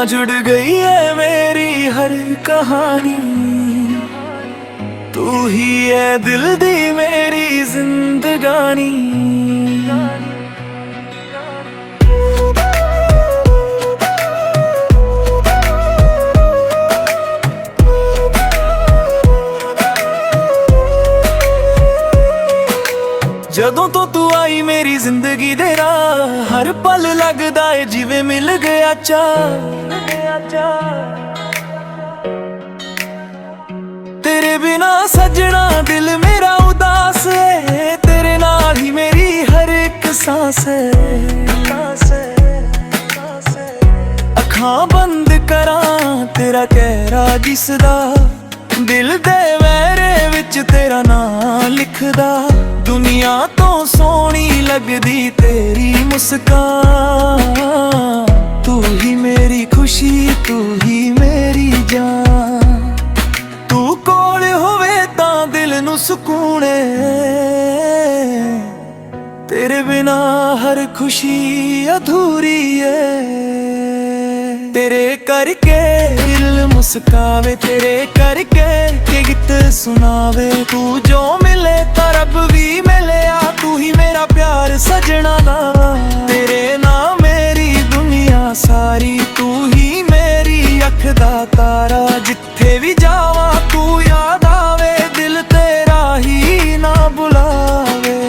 जुड़ गई है मेरी हर कहानी। तू ही है दिल दी मेरी जिंदगानी। ਜਦੋਂ ਤੋਂ ਤੂੰ ਆਈ ਮੇਰੀ ਜ਼ਿੰਦਗੀ ਦੇ ਰਾਹ, ਹਰ ਪਲ ਲੱਗਦਾ ਏ ਜਿਵੇਂ ਮਿਲ ਗਿਆ ਤੇਰੇ ਬਿਨਾ ਸਜਣਾ ਦਿਲ ਮੇਰਾ ਉਦਾਸ ਏ, ਤੇਰੇ ਨਾਲ ਹੀ ਮੇਰੀ ਹਰ ਇੱਕ ਸਾਂਸ ਏ। ਅੱਖਾਂ ਬੰਦ ਕਰਾਂ ਤੇਰਾ ਕਹਿਰਾ ਦਿਸਦਾ, ਦਿਲ ਦੇ ਵਹਿਰੇ ਵਿੱਚ ਤੇਰਾ ਨਾਂ ਲਿਖਦਾ। ਦੁਨੀਆ ਤੋਂ ਸੋਹਣੀ ਲੱਗਦੀ ਤੇਰੀ ਮੁਸਕਾਨ, ਤੂੰ ਹੀ ਮੇਰੀ ਖੁਸ਼ੀ ਤੂੰ ਹੀ ਮੇਰੀ ਜਾਨ। ਤੂੰ ਕੋਲ ਹੋਵੇ ਤਾਂ ਦਿਲ ਨੂੰ ਸਕੂਨ ਏ, ਤੇਰੇ ਬਿਨਾ ਹਰ ਖੁਸ਼ੀ ਅਧੂਰੀ ਏ। तेरे करके दिल मुस्कावे, तेरे करके के गीत सुनावे। तू जो मिले ता रब भी मिले, तू ही मेरा प्यार सजना दा। तेरे नाम मेरी दुनिया सारी, तू ही मेरी अख दा तारा। जिथे भी जावा तू याद आवे, दिल तेरा ही ना बुलावे।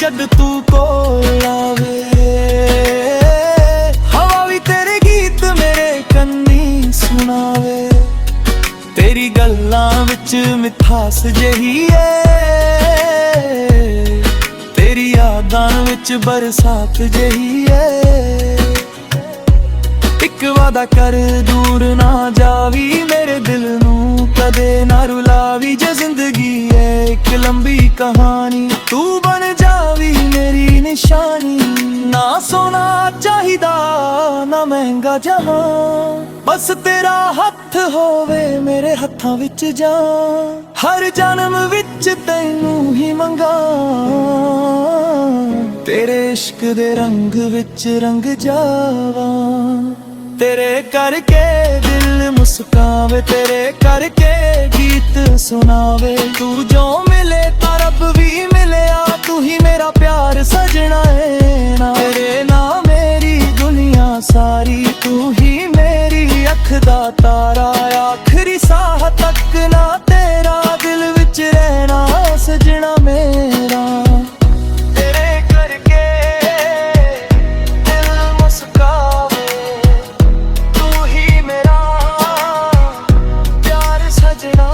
जद तू कोल आवे, हवा भी तेरे गीत मेरे कन्नी सुनावे। तेरी गल्लां विच मिठास जही है, तेरी यादां विच बरसात जही है। एक वादा कर दूर ना जावी, मेरे दिल नू कदे ना रुलावी। जे जिंदगी है एक लंबी कहानी, तू बन जावी मेरी निशानी। ना सोना चाहिदा ना महंगा जहां, बस तेरा हथ होवे मेरे हत्थां विच जान। हर जन्म विच तैनू ही मंगा, तेरे इश्क दे रंग विच रंग जावा। तेरे करके दिल मुस्कावे, तेरे करके गीत सुनावे। तू जो मिले ता रब भी मिले, तू ही मेरा प्यार सजना है ना। तेरे नाम मेरी दुनिया सारी, तू ही मेरी अख दा तारा। आखिरी साह तक ना तेरा दिल विच रहना सजना मेरा। तेरे करके दिल मुस्कावे, तू ही मेरा प्यार सजना।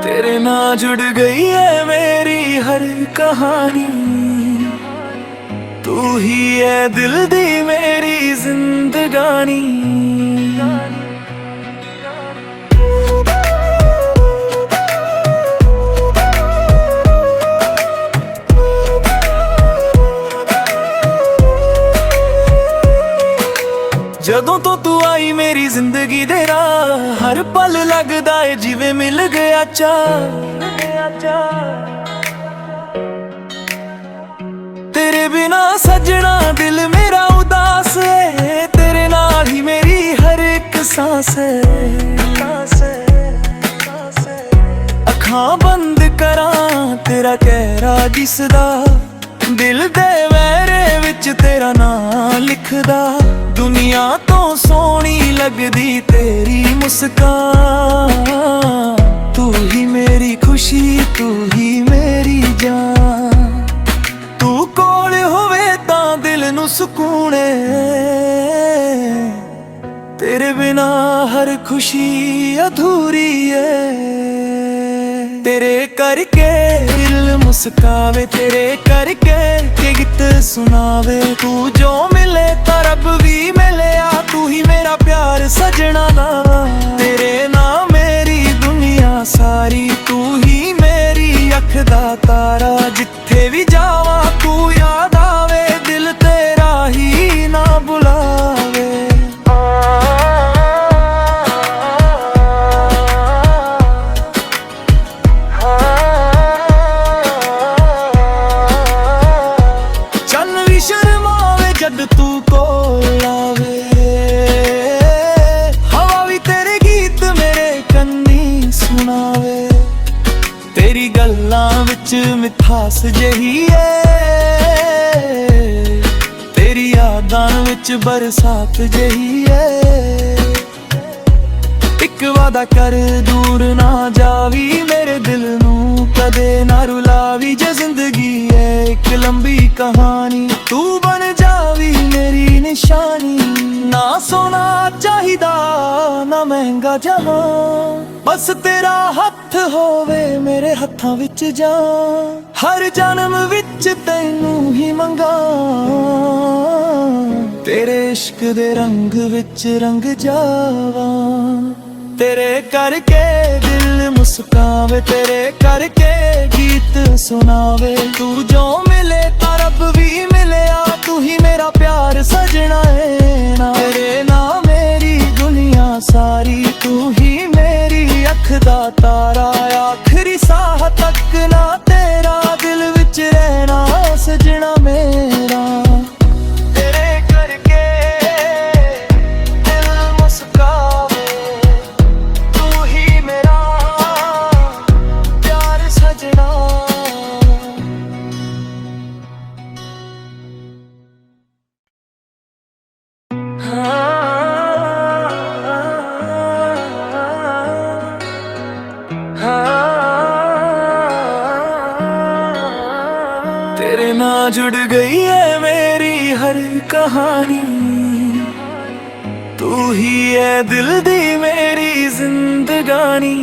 तेरे नाल जुड़ गई है मेरी हर कहानी। तू ही है दिल दी मेरी जिंदगानी। ਜਦੋਂ ਤੋਂ ਤੂੰ ਆਈ ਮੇਰੀ ਜ਼ਿੰਦਗੀ ਦੇ ਰਾਹ, ਹਰ ਪਲ ਲੱਗਦਾ ਏ ਜਿਵੇਂ ਮਿਲ ਗਿਆ ਤੇਰੇ ਬਿਨਾ ਸਜਣਾ ਦਿਲ ਮੇਰਾ ਉਦਾਸ ਏ, ਤੇਰੇ ਨਾਲ ਹੀ ਮੇਰੀ ਹਰ ਇੱਕ ਸਾਂਸ ਏ। ਅੱਖਾਂ ਬੰਦ ਕਰਾਂ ਤੇਰਾ ਕਹਿਰਾ ਦਿਸਦਾ, ਦਿਲ ਦੇ ਵਹਿਰੇ ਵਿੱਚ ਤੇਰਾ ਨਾਂ ਲਿਖਦਾ। ਦੁਨੀਆ ਤੋਂ ਸੋਹਣੀ ਲੱਗਦੀ ਤੇਰੀ ਮੁਸਕਾਨ, ਤੂੰ ਹੀ ਮੇਰੀ ਖੁਸ਼ੀ ਤੂੰ ਹੀ ਮੇਰੀ ਜਾਨ। ਤੂੰ ਕੋਲ ਹੋਵੇ ਤਾਂ ਦਿਲ ਨੂੰ ਸਕੂਨ ਏ, ਤੇਰੇ ਬਿਨਾ ਹਰ ਖੁਸ਼ੀ ਅਧੂਰੀ ਏ। तेरे करके दिल ਮੁਸਕਾਵੇ ਤੇਰੇ ਕਰਕੇ ਕਿ ਗੀਤ ਸੁਣਾਵੇ। ਤੂੰ ਜੋ ਮਿਲੇ ਤਾਂ ਰੱਬ ਵੀ ਮਿਲਿਆ, ਤੂੰ ਹੀ ਮੇਰਾ ਪਿਆਰ ਸਜਣਾ ਦਾ। ਤੇਰੇ ਨਾਲ ਮੇਰੀ ਦੁਨੀਆ ਸਾਰੀ, ਤੂੰ ਹੀ ਮੇਰੀ ਅੱਖ ਦਾ ਤਾਰਾ। ਜਿੱਥੇ ਵੀ ਜਾਵਾਂ ਤੂੰ ਯਾਦ ਆਵੇ, ਦਿਲ ਤੇਰਾ ਹੀ ਨਾ ਬੁਲਾਵੇ। ਚੰਨ ਵੀ ਸ਼ਰਮਾਵੇ ਜਦ ਤੂੰ ਕੋਲ ਆਵੇ, ਹਵਾ ਵੀ ਤੇਰੇ ਗੀਤ ਮੇਰੇ ਕੰਨੀ ਸੁਣਾਵੇ। ਤੇਰੀ ਗੱਲਾਂ ਵਿੱਚ ਮਿਠਾਸ ਜਿਹੀ ਏ, ਤੇਰੀ ਯਾਦਾਂ ਵਿੱਚ ਬਰਸਾਤ ਜਿਹੀ ਏ। ਇੱਕ ਵਾਦਾ ਕਰ ਦੂਰ ਨਾ ਜਾਵੀ, ਮੇਰੇ ਦਿਲ ਨੂੰ ਕਦੇ ਨਾ ਰੁਲਾਵੀ। ਜੇ ਜ਼ਿੰਦਗੀ ਏ ਇੱਕ ਲੰਬੀ ਕਹਾਣੀ, ਤੂੰ ਬਣ ਜਾਵੀ ਮੇਰੀ ਨਿਸ਼ਾਨੀ। ਨਾ ਸੋਨਾ ਚਾਹੀਦਾ ਨਾ ਮਹਿੰਗਾ ਜਹਾਂ, ਬਸ ਤੇਰਾ ਹੱਥ ਹੋਵੇ ਮੇਰੇ ਹੱਥਾਂ ਵਿੱਚ ਜਾਨ। ਹਰ ਜਨਮ ਵਿੱਚ ਤੈਨੂੰ ਹੀ ਮੰਗਾ, ਤੇਰੇ ਇਸ਼ਕ ਦੇ ਰੰਗ ਵਿੱਚ ਰੰਗ ਜਾਵਾਂ। ਤੇਰੇ ਕਰਕੇ ਦਿਲ ਮੁਸਕਾਵੇ, ਤੇਰੇ ਕਰਕੇ ਗੀਤ ਸੁਣਾਵੇ। ਤੂੰ ਜੋ ਮਿਲੇ ਤਾਂ ਰੱਬ ਵੀ ਮਿਲਿਆ, ਤੂੰ ਹੀ ਮੇਰਾ ਪਿਆਰ ਸਜਣਾ ਏ ਨਾ। ਤੇਰੇ ਨਾਲ ਮੇਰੀ ਦੁਨੀਆ ਸਾਰੀ, ਤੂੰ ਹੀ ਮੇਰੀ ਅੱਖ ਦਾ ਤਾਰਾ। ਆਖਰੀ ਸਾਹ ਤੱਕ ਨਾ ਤੇਰਾ ਦਿਲ ਵਿੱਚ ਰਹਿਣਾ ਸਜਣਾ ਮੇਰਾ। ਤੇਰੇ ਕਰਕੇ ਦਿਲ ਮੁਸਕਾਵੇ, ਤੂੰ ਹੀ ਮੇਰਾ ਪਿਆਰ ਸਜਣਾ। तेरे नाल जुड़ गई है मेरी हर कहानी, तू ही है दिल दी मेरी जिंदगानी।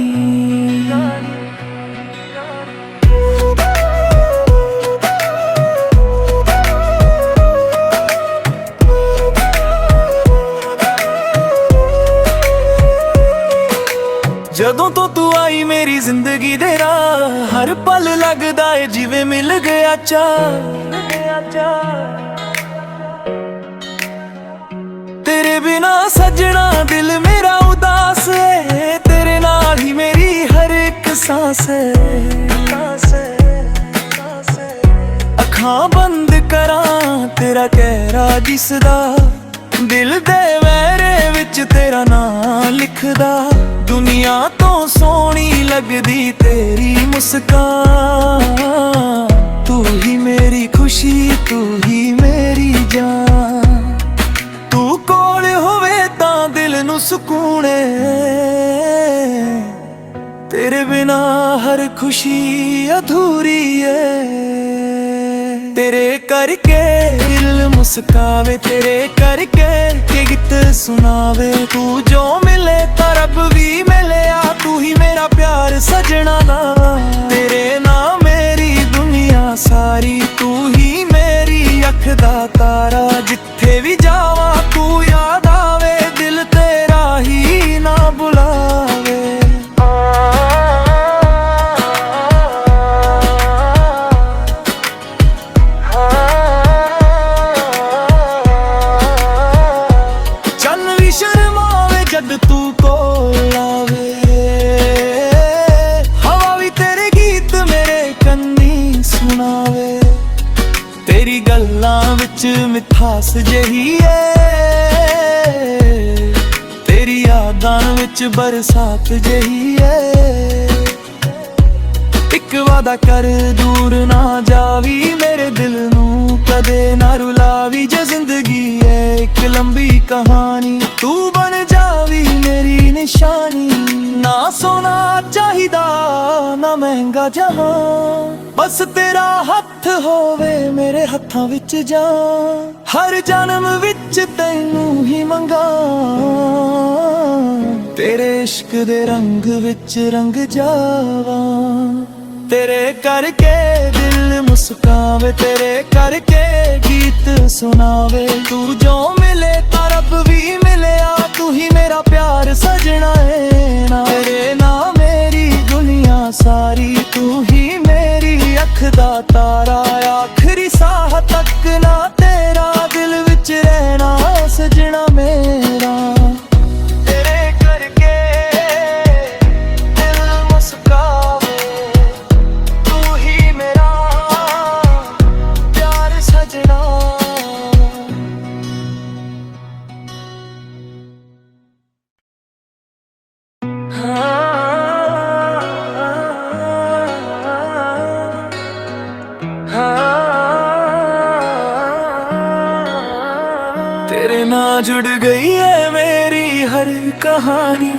ਜਦੋਂ ਤੋਂ ਤੂੰ ਆਈ ਮੇਰੀ ਜ਼ਿੰਦਗੀ ਦੇ ਰਾਹ, ਹਰ ਪਲ ਲੱਗਦਾ ਏ ਜਿਵੇਂ ਮਿਲ ਗਿਆ ਤੇਰੇ ਬਿਨਾ ਸਜਣਾ ਦਿਲ ਮੇਰਾ ਉਦਾਸ ਏ। ਤੇਰੇ ਨਾਲ ਹੀ ਮੇਰੀ ਹਰ ਇੱਕ ਸਾਂਸ ਏ। ਅੱਖਾਂ ਬੰਦ ਕਰਾਂ ਤੇਰਾ ਚਿਹਰਾ ਦਿਸਦਾ, ਦਿਲ ਦੇ ਵਹਿਰੇ ਵਿੱਚ ਤੇਰਾ ਨਾਂ ਲਿਖਦਾ। ਦੁਨੀਆ ਤੋਂ ਸੋਹਣੀ ਲੱਗਦੀ ਤੇਰੀ ਮੁਸਕਾਨ, ਤੂੰ ਹੀ ਮੇਰੀ ਖੁਸ਼ੀ, ਤੂੰ ਹੀ ਮੇਰੀ ਜਾਨ। ਤੂੰ ਕੋਲ ਹੋਵੇ ਤਾਂ ਦਿਲ ਨੂੰ ਸਕੂਨ ਏ, ਤੇਰੇ ਬਿਨਾ ਹਰ ਖੁਸ਼ੀ ਅਧੂਰੀ ਏ। ਤੇਰੇ ਕਰਕੇ ਦਿਲ ਮੁਸਕਾਵੇ, ਤੇਰੇ ਕਰਕੇ ਕਿ ਗੀਤ ਸੁਣਾਵੇ। ਤੂੰ ਜੋ ਮਿਲੇ ਤਾਂ ਰੱਬ ਵੀ ਮਿਲਿਆ, ਤੂੰ ਹੀ ਮੇਰਾ ਪਿਆਰ ਸਜਣਾ ਦਾ। ਤੇਰੇ ਨਾਲ ਮੇਰੀ ਦੁਨੀਆ ਸਾਰੀ, ਤੂੰ ਹੀ ਮੇਰੀ ਅੱਖ ਦਾ ਤਾਰਾ। ਜਿੱਥੇ ਵੀ ਜਾਵਾਂ ਤੂੰ ਯਾਦ ਆਵੇ, ਦਿਲ ਤੇਰਾ ਹੀ ਨਾ ਬੁਲਾਵੇ। ਜਦ ਤੂੰ ਕੋਲ ਆਵੇ, ਹਵਾ ਵੀ ਤੇਰੇ ਗੀਤ ਮੇਰੇ ਕੰਨੀ ਸੁਣਾਵੇ। ਤੇਰੀ ਗੱਲਾਂ ਵਿੱਚ ਮਿਠਾਸ ਜਿਹੀ ਏ, ਤੇਰੀ ਯਾਦਾਂ ਵਿੱਚ ਬਰਸਾਤ ਜਿਹੀ ਏ। ਇੱਕ ਵਾਦਾ ਕਰ ਦੂਰ ਨਾ ਜਾਵੀ, ਮੇਰੇ ਦਿਲ ਨੂੰ ਕਦੇ ਨਾ ਰੁਲਾਵੀ। ਜੇ ਜ਼ਿੰਦਗੀ ਏ ਇੱਕ ਲੰਬੀ ਕਹਾਣੀ, ਤੂੰ ਬਣ ਜਾਵੀ ਮੇਰੀ ਨਿਸ਼ਾਨੀ। ਨਾ ਸੋਨਾ ਚਾਹੀਦਾ ਨਾ ਮਹਿੰਗਾ ਜਹਾਂ, ਬਸ ਤੇਰਾ ਹੱਥ ਹੋਵੇ ਮੇਰੇ ਹੱਥਾਂ ਵਿੱਚ ਜਾਨ। ਹਰ ਜਨਮ ਵਿੱਚ ਤੈਨੂੰ ਹੀ ਮੰਗਾ, ਤੇਰੇ ਇਸ਼ਕ ਦੇ ਰੰਗ ਵਿੱਚ ਰੰਗ ਜਾਵਾਂ। तेरे करके दिल मुस्कावे, तेरे करके गीत सुनावे। तू जो मिले ता रब भी मिले, तू ही मेरा प्यार सजना है ना। तेरे ना मेरी दुनिया सारी, तू ही मेरी अख दा तारा। आखिरी साह तक ना तेरा दिल विच रहना सजना मेरा। तेरे करके दिल मुस्कावे, तू ही मेरा प्यार सजना। तेरे ना जुड़ गई है मेरी हर कहानी,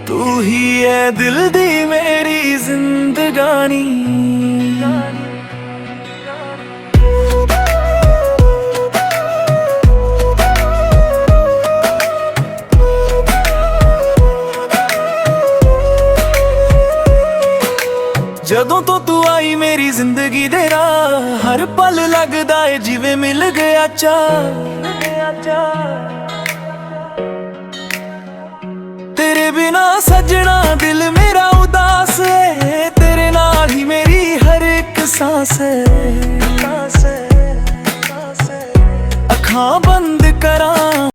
तू ही है दिल दी मेरी जिंदगानी। ਜਦੋਂ ਤੋਂ ਤੂੰ ਆਈ ਮੇਰੀ ਜ਼ਿੰਦਗੀ ਦੇ ਰਾਹ, ਹਰ ਪਲ ਲੱਗਦਾ ਏ ਜਿਵੇਂ ਮਿਲ ਗਿਆ ਚਾਹ। ਤੇਰੇ ਬਿਨਾ ਸਜਣਾ ਦਿਲ ਮੇਰਾ ਉਦਾਸ ਏ, ਤੇਰੇ ਨਾਲ ਹੀ ਮੇਰੀ ਹਰ ਇੱਕ सांस है।